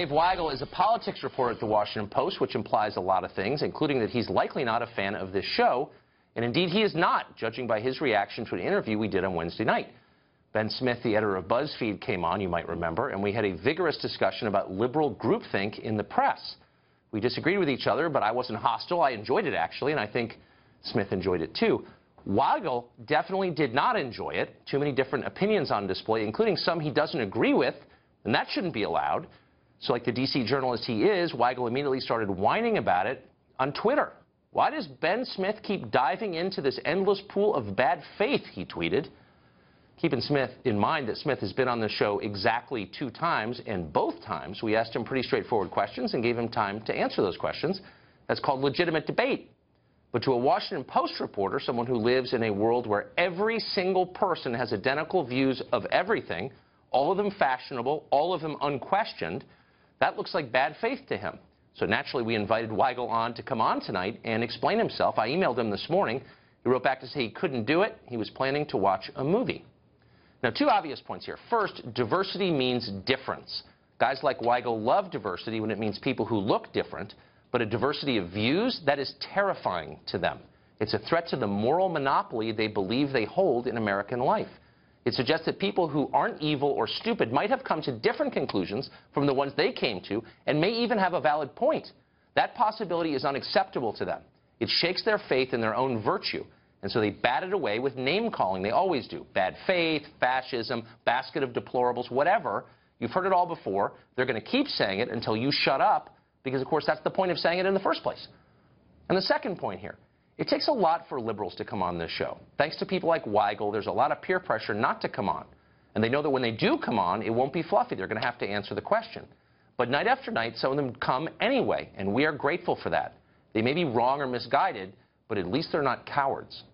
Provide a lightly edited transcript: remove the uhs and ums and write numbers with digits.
Dave Weigel is a politics reporter at the Washington Post, which implies a lot of things, including that he's likely not a fan of this show. And indeed, he is not, judging by his reaction to an interview we did on Wednesday night. Ben Smith, the editor of BuzzFeed, came on, you might remember, and we had a vigorous discussion about liberal groupthink in the press. We disagreed with each other, but I wasn't hostile. I enjoyed it, actually, and I think Smith enjoyed it, too. Weigel definitely did not enjoy it. Too many different opinions on display, including some he doesn't agree with, and that shouldn't be allowed. So like the D.C. journalist he is, Weigel immediately started whining about it on Twitter. Why does Ben Smith keep diving into this endless pool of bad faith, he tweeted. Keeping Smith in mind that Smith has been on the show exactly 2 times, and both times we asked him pretty straightforward questions and gave him time to answer those questions. That's called legitimate debate. But to a Washington Post reporter, someone who lives in a world where every single person has identical views of everything, all of them fashionable, all of them unquestioned, that looks like bad faith to him. So naturally, we invited Weigel on to come on tonight and explain himself. I emailed him this morning. He wrote back to say he couldn't do it. He was planning to watch a movie. Now, 2 obvious points here. First, diversity means difference. Guys like Weigel love diversity when it means people who look different, but a diversity of views, that is terrifying to them. It's a threat to the moral monopoly they believe they hold in American life. It suggests that people who aren't evil or stupid might have come to different conclusions from the ones they came to and may even have a valid point. That possibility is unacceptable to them. It shakes their faith in their own virtue. And so they bat it away with name-calling. They always do. Bad faith, fascism, basket of deplorables, whatever. You've heard it all before. They're going to keep saying it until you shut up because, of course, that's the point of saying it in the first place. And the second point here. It takes a lot for liberals to come on this show. Thanks to people like Weigel, there's a lot of peer pressure not to come on. And they know that when they do come on, it won't be fluffy. They're going to have to answer the question. But night after night, some of them come anyway, and we are grateful for that. They may be wrong or misguided, but at least they're not cowards.